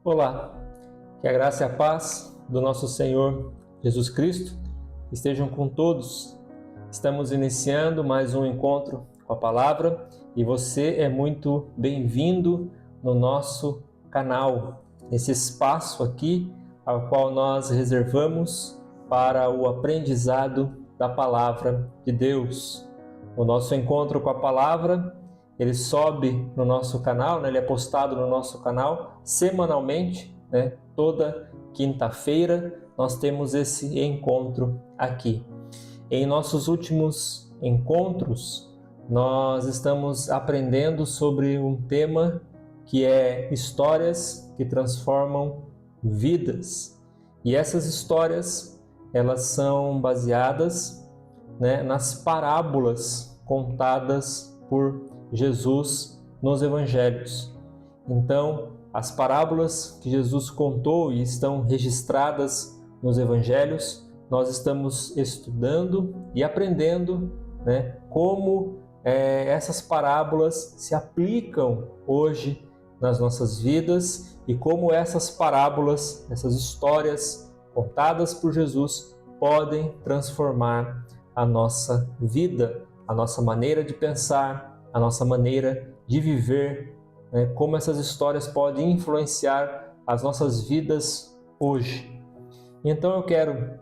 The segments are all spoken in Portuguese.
Olá, que a graça e a paz do nosso Senhor Jesus Cristo estejam com todos. Estamos iniciando mais um encontro com a palavra e você é muito bem-vindo no nosso canal, nesse espaço aqui ao qual nós reservamos para o aprendizado da palavra de Deus. O nosso encontro com a palavra, ele sobe no nosso canal, ele é postado no nosso canal semanalmente, toda quinta-feira nós temos esse encontro aqui. Em nossos últimos encontros, nós estamos aprendendo sobre um tema que é histórias que transformam vidas. E essas histórias, elas são baseadas, nas parábolas contadas por Jesus nos evangelhos. Então, as parábolas que Jesus contou e estão registradas nos evangelhos, nós estamos estudando e aprendendo, como essas parábolas se aplicam hoje nas nossas vidas e como essas parábolas, essas histórias contadas por Jesus podem transformar a nossa vida, a nossa maneira de pensar, a nossa maneira de viver, como essas histórias podem influenciar as nossas vidas hoje. Então eu quero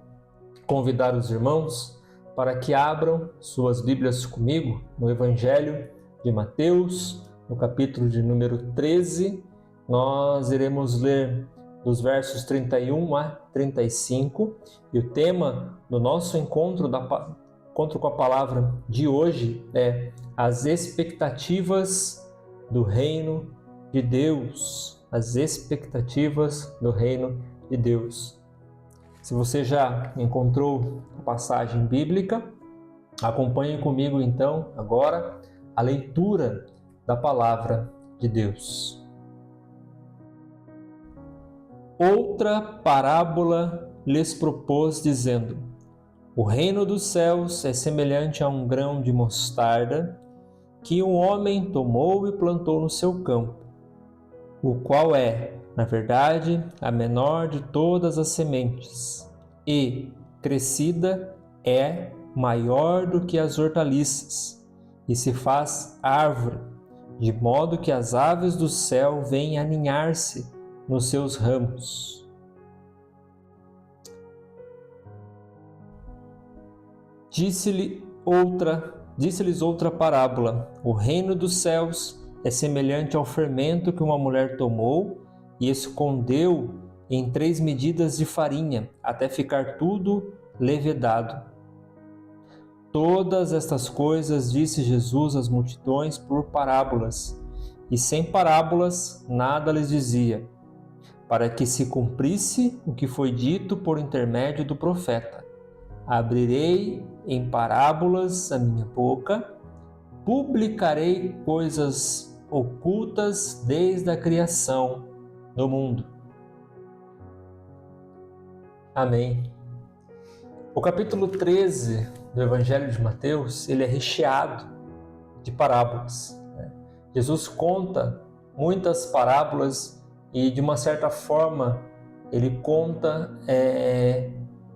convidar os irmãos para que abram suas Bíblias comigo no Evangelho de Mateus, no capítulo de número 13. Nós iremos ler dos versos 31 a 35 e o tema do nosso encontro com a palavra de hoje é as expectativas do reino de Deus. As expectativas do reino de Deus. Se você já encontrou a passagem bíblica, acompanhe comigo então agora a leitura da palavra de Deus. Outra parábola lhes propôs, dizendo: o reino dos céus é semelhante a um grão de mostarda que um homem tomou e plantou no seu campo, o qual é, na verdade, a menor de todas as sementes, e, crescida, é maior do que as hortaliças, e se faz árvore, de modo que as aves do céu vêm aninhar-se nos seus ramos. Disse-lhes outra parábola: o reino dos céus é semelhante ao fermento que uma mulher tomou e escondeu em 3 medidas de farinha, até ficar tudo levedado. Todas estas coisas disse Jesus às multidões por parábolas, e sem parábolas nada lhes dizia, para que se cumprisse o que foi dito por intermédio do profeta: abrirei em parábolas a minha boca, publicarei coisas ocultas desde a criação do mundo. Amém. O capítulo 13 do Evangelho de Mateus, ele é recheado de parábolas. Jesus conta muitas parábolas e, de uma certa forma, ele conta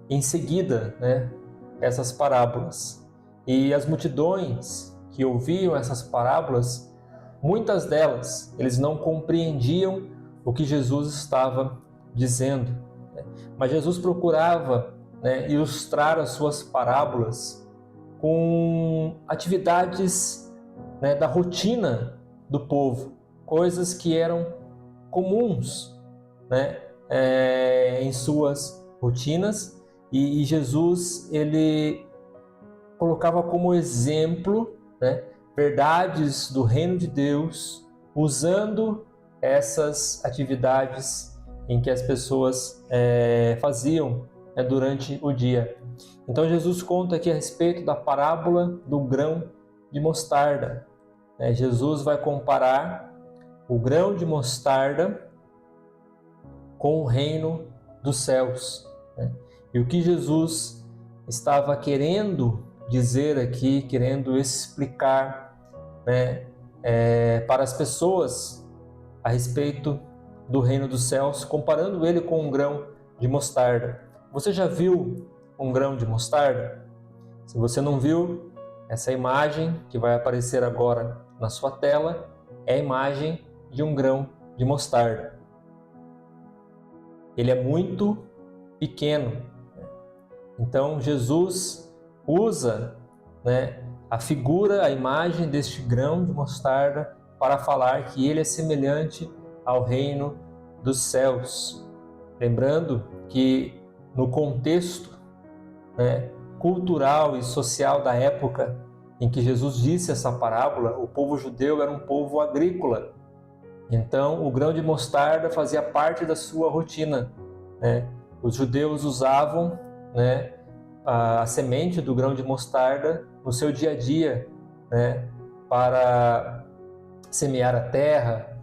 em seguida, essas parábolas. E as multidões que ouviam essas parábolas, muitas delas, eles não compreendiam o que Jesus estava dizendo. Mas Jesus procurava ilustrar as suas parábolas com atividades da rotina do povo, coisas que eram comuns em suas rotinas. E Jesus, ele colocava como exemplo verdades do reino de Deus, usando essas atividades em que as pessoas faziam durante o dia. Então Jesus conta aqui a respeito da parábola do grão de mostarda. Jesus vai comparar o grão de mostarda com o reino dos céus. E o que Jesus estava querendo dizer aqui, querendo explicar para as pessoas a respeito do reino dos céus, comparando ele com um grão de mostarda. Você já viu um grão de mostarda? Se você não viu, essa imagem que vai aparecer agora na sua tela é a imagem de um grão de mostarda. Ele é muito pequeno. Então Jesus usa, a figura, a imagem deste grão de mostarda para falar que ele é semelhante ao reino dos céus. Lembrando que no contexto cultural e social da época em que Jesus disse essa parábola, o povo judeu era um povo agrícola. Então o grão de mostarda fazia parte da sua rotina. Os judeus usavam a semente do grão de mostarda no seu dia a dia, para semear a terra,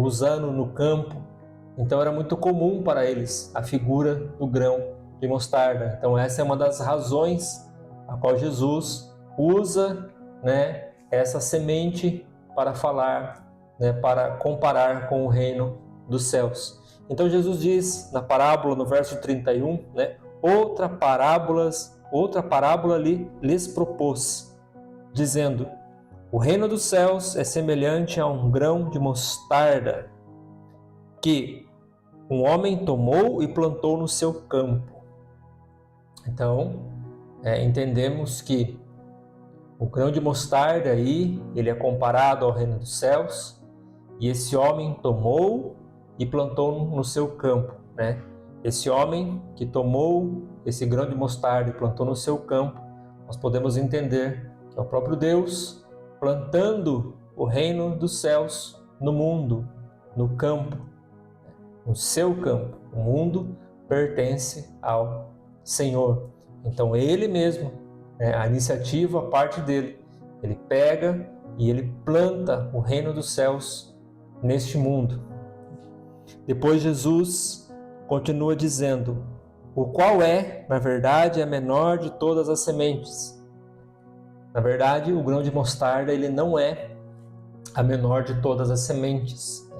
usando no campo. Então era muito comum para eles a figura do grão de mostarda. Então essa é uma das razões a qual Jesus usa essa semente para falar, para comparar com o reino dos céus. Então Jesus diz na parábola, no verso 31, outra parábola lhes propôs, dizendo: o reino dos céus é semelhante a um grão de mostarda que um homem tomou e plantou no seu campo. Então, entendemos que o grão de mostarda aí, ele é comparado ao reino dos céus, e esse homem tomou e plantou no seu campo, Esse homem que tomou esse grão de mostarda e plantou no seu campo, nós podemos entender que é o próprio Deus plantando o reino dos céus no mundo, no campo, no seu campo. O mundo pertence ao Senhor. Então ele mesmo, a iniciativa, a parte dele, ele pega e ele planta o reino dos céus neste mundo. Depois Jesus continua dizendo: o qual é, na verdade, a menor de todas as sementes. Na verdade, o grão de mostarda ele não é a menor de todas as sementes.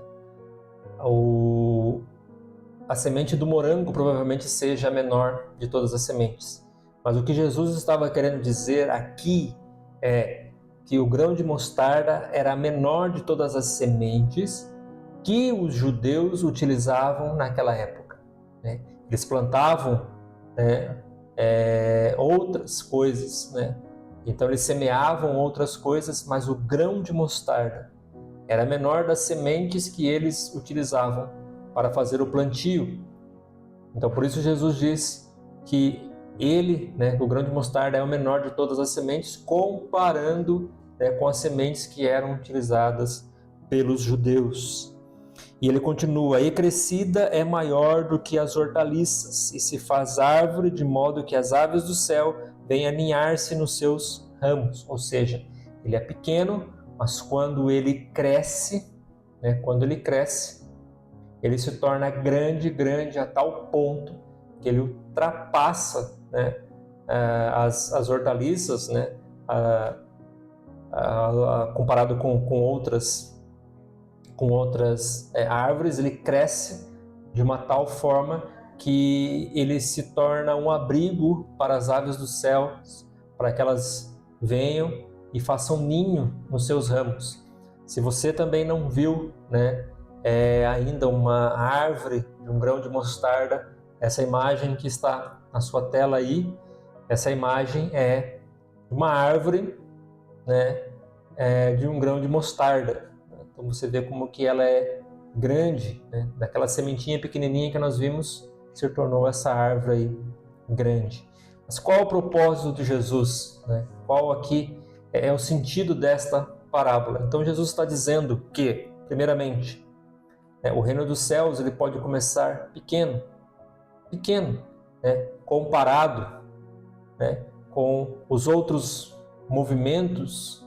A semente do morango provavelmente seja a menor de todas as sementes. Mas o que Jesus estava querendo dizer aqui é que o grão de mostarda era a menor de todas as sementes que os judeus utilizavam naquela época. Eles plantavam outras coisas, Então eles semeavam outras coisas, mas o grão de mostarda era a menor das sementes que eles utilizavam para fazer o plantio. Então por isso Jesus diz que ele, o grão de mostarda é o menor de todas as sementes, comparando com as sementes que eram utilizadas pelos judeus. E ele continua: e crescida é maior do que as hortaliças, e se faz árvore de modo que as aves do céu venham aninhar-se nos seus ramos. Ou seja, ele é pequeno, mas quando ele cresce, ele se torna grande a tal ponto que ele ultrapassa as hortaliças, comparado com outras árvores. Ele cresce de uma tal forma que ele se torna um abrigo para as aves dos céus, para que elas venham e façam ninho nos seus ramos. Se você também não viu, ainda uma árvore de um grão de mostarda, essa imagem que está na sua tela aí, essa imagem é uma árvore, de um grão de mostarda. Então você vê como que ela é grande, daquela sementinha pequenininha que nós vimos, se tornou essa árvore aí grande. Mas qual é o propósito de Jesus? Qual aqui é o sentido desta parábola? Então Jesus está dizendo que, primeiramente, o reino dos céus ele pode começar pequeno, comparado com os outros movimentos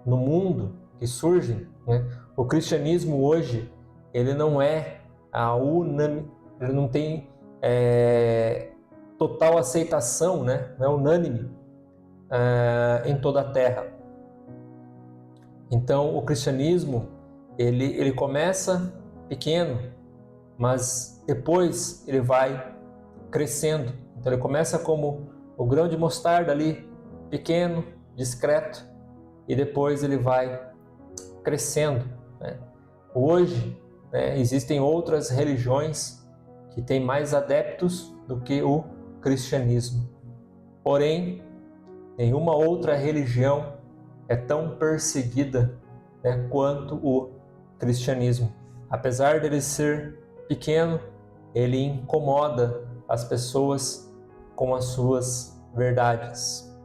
no mundo que surgem. O cristianismo hoje ele não é ele não tem total aceitação, não é unânime em toda a terra. Então o cristianismo ele começa pequeno, mas depois ele vai crescendo. Então ele começa como o grão de mostarda ali, pequeno, discreto, e depois ele vai crescendo, né? Hoje, né, existem outras religiões que têm mais adeptos do que o cristianismo. Porém, nenhuma outra religião é tão perseguida, né, quanto o cristianismo. Apesar dele ser pequeno, ele incomoda as pessoas com as suas verdades.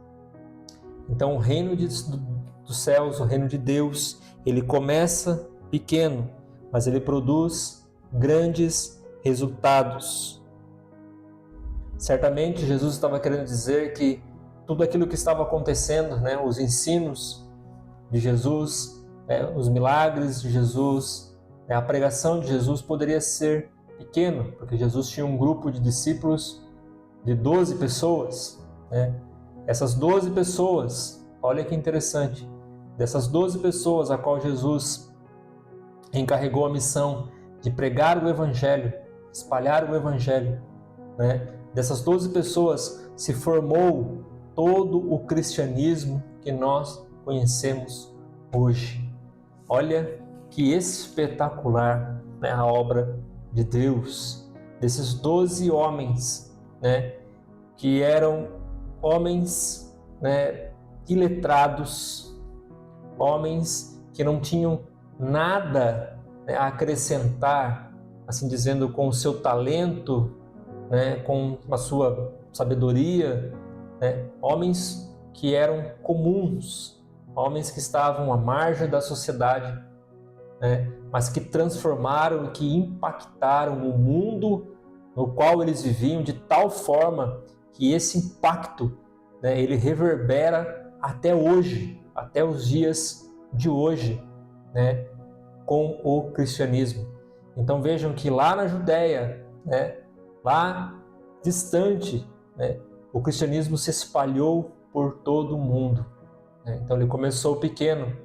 Então, o reino dos céus, o reino de Deus, ele começa pequeno, mas ele produz grandes resultados. Certamente, Jesus estava querendo dizer que tudo aquilo que estava acontecendo, né, os ensinos de Jesus, os milagres de Jesus, a pregação de Jesus poderia ser pequeno, porque Jesus tinha um grupo de discípulos de 12 pessoas, né? Essas 12 pessoas, olha que interessante, dessas 12 pessoas a qual Jesus encarregou a missão de pregar o Evangelho, espalhar o Evangelho, né? Dessas 12 pessoas se formou todo o cristianismo que nós conhecemos hoje. Olha que espetacular, né, a obra de Deus, desses 12 homens, né, que eram homens, né, iletrados, homens que não tinham nada, né, a acrescentar, assim dizendo, com o seu talento, né, com a sua sabedoria, né, homens que eram comuns, homens que estavam à margem da sociedade, né, mas que transformaram e que impactaram o mundo no qual eles viviam de tal forma que esse impacto, né, ele reverbera até hoje, até os dias de hoje, né, com o cristianismo. Então vejam que lá na Judéia, né, lá distante, né, o cristianismo se espalhou por todo o mundo, né? Então ele começou pequeno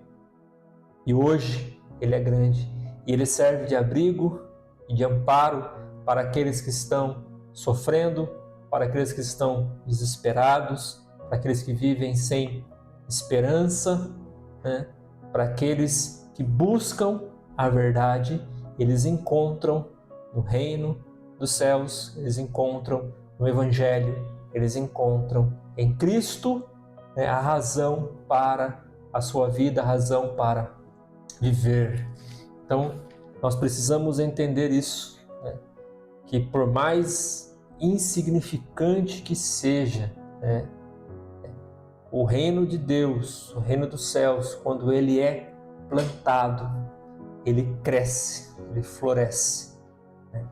e hoje ele é grande e ele serve de abrigo e de amparo para aqueles que estão sofrendo, para aqueles que estão desesperados, para aqueles que vivem sem esperança, né? Para aqueles que buscam a verdade, eles encontram no reino dos céus, eles encontram no Evangelho, eles encontram em Cristo, né, a razão para a sua vida, a razão para viver. Então, nós precisamos entender isso, né, que por mais insignificante que seja, né, o reino de Deus, o reino dos céus, quando ele é plantado, ele cresce, ele floresce, né?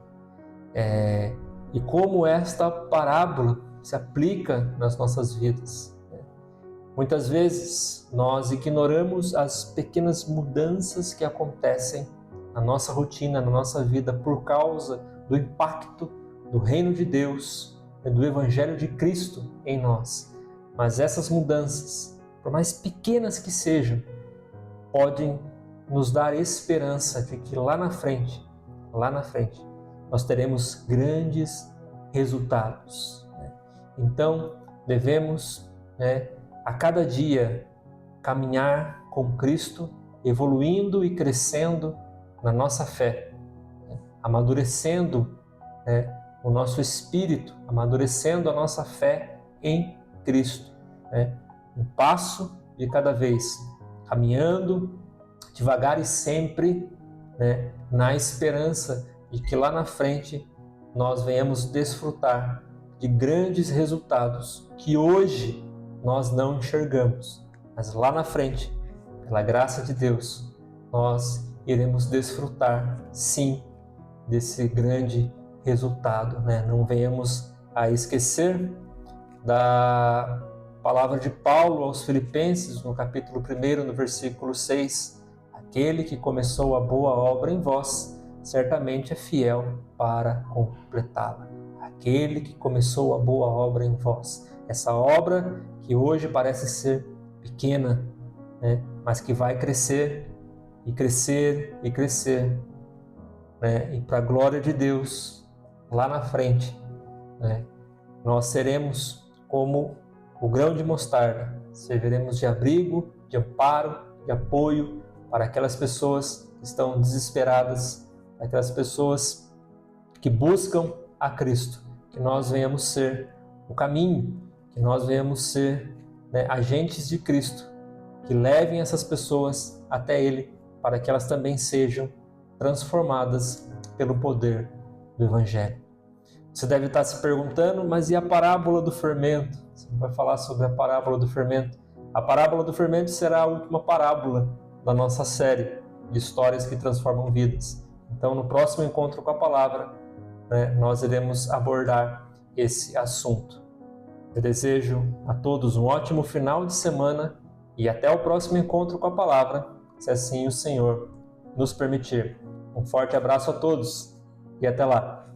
E como esta parábola se aplica nas nossas vidas, né? Muitas vezes nós ignoramos as pequenas mudanças que acontecem na nossa rotina, na nossa vida, por causa do impacto do reino de Deus, do Evangelho de Cristo em nós. Mas essas mudanças, por mais pequenas que sejam, podem nos dar esperança de que lá na frente, nós teremos grandes resultados, né? Então, devemos, né, a cada dia caminhar com Cristo, evoluindo e crescendo na nossa fé, né? Amadurecendo, né, o nosso espírito, amadurecendo a nossa fé em Cristo, né? Um passo de cada vez, caminhando devagar e sempre, né, na esperança de que lá na frente nós venhamos desfrutar de grandes resultados que hoje nós não enxergamos, mas lá na frente, pela graça de Deus, nós iremos desfrutar, sim, desse grande resultado, né? Não venhamos a esquecer da palavra de Paulo aos Filipenses, no capítulo 1, no versículo 6, aquele que começou a boa obra em vós, certamente é fiel para completá-la. Aquele que começou a boa obra em vós. Essa obra que hoje parece ser pequena, né, mas que vai crescer e crescer e crescer, né, e para a glória de Deus, lá na frente, né, nós seremos como o grão de mostarda, serviremos de abrigo, de amparo, de apoio para aquelas pessoas que estão desesperadas, aquelas pessoas que buscam a Cristo, que nós venhamos ser o caminho, que nós venhamos ser, né, agentes de Cristo, que levem essas pessoas até Ele, para que elas também sejam transformadas pelo poder do Evangelho. Você deve estar se perguntando, mas e a parábola do fermento? Você vai falar sobre a parábola do fermento. A parábola do fermento será a última parábola da nossa série de histórias que transformam vidas. Então, no próximo encontro com a palavra, né, nós iremos abordar esse assunto. Eu desejo a todos um ótimo final de semana e até o próximo encontro com a palavra, se assim o Senhor nos permitir. Um forte abraço a todos e até lá.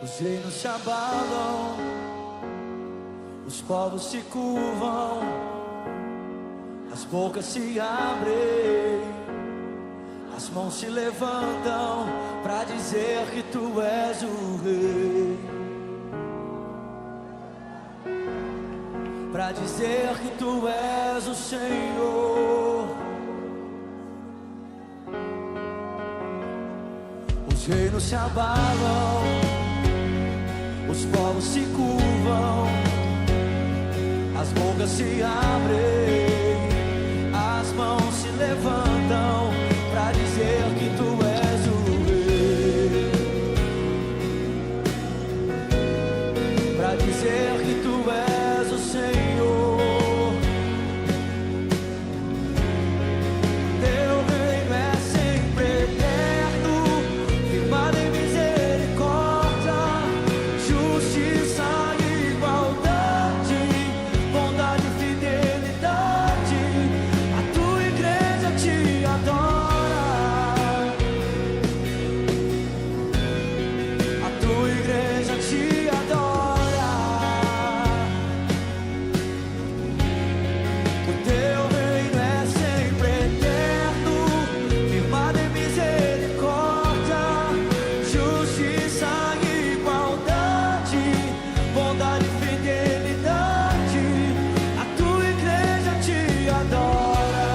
Os reinos se abalam, os povos se curvam, as bocas se abrem, as mãos se levantam para dizer que tu és o rei, para dizer que tu és o Senhor. Os reinos se abalam, os povos se curvam, as bocas se abrem, as mãos se levantam para dizer que tu és o rei, para dizer que tu és o Senhor. Teu reino é sempre eterno, firmado em misericórdia, justiça e igualdade, bondade e fidelidade. A tua igreja te adora, a tua igreja te adora. O teu reino é sempre eterno, firmado em misericórdia, justiça e igualdade, bondade e fidelidade. A tua igreja te adora,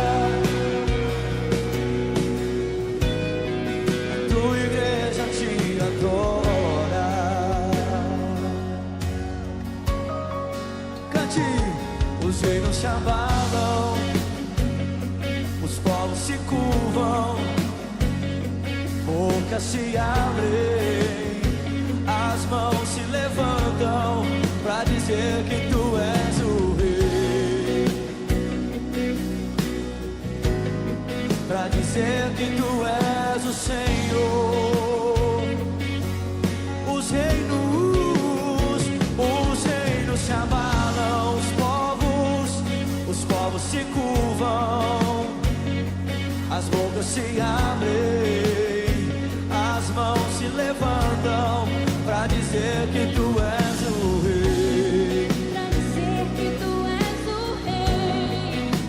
a tua igreja te adora. Cante. Os reinos se abalam, os povos se curvam, bocas se abrem, as mãos se levantam para dizer que tu és o rei, para dizer que tu és o Senhor. Os reinos se abalam, os povos se curvam, as bocas se abrem, as mãos se levantam para dizer que tu és o rei,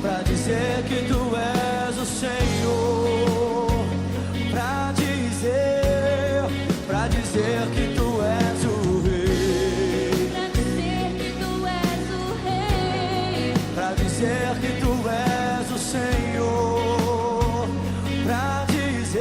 para dizer que tu és o Senhor, para dizer que tu és o rei, para dizer que tu és o Senhor, para dizer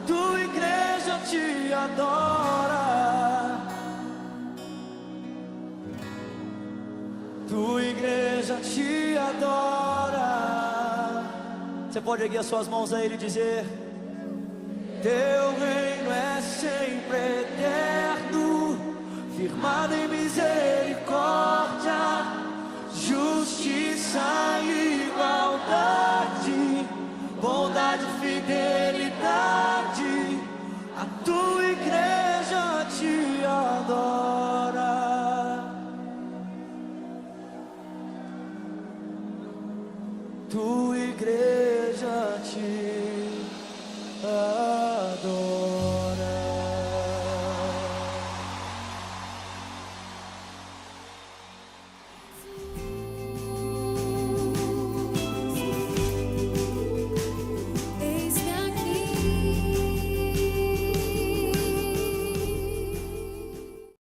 tua igreja te adora, tua igreja te adora. Você pode erguer as suas mãos a Ele e dizer: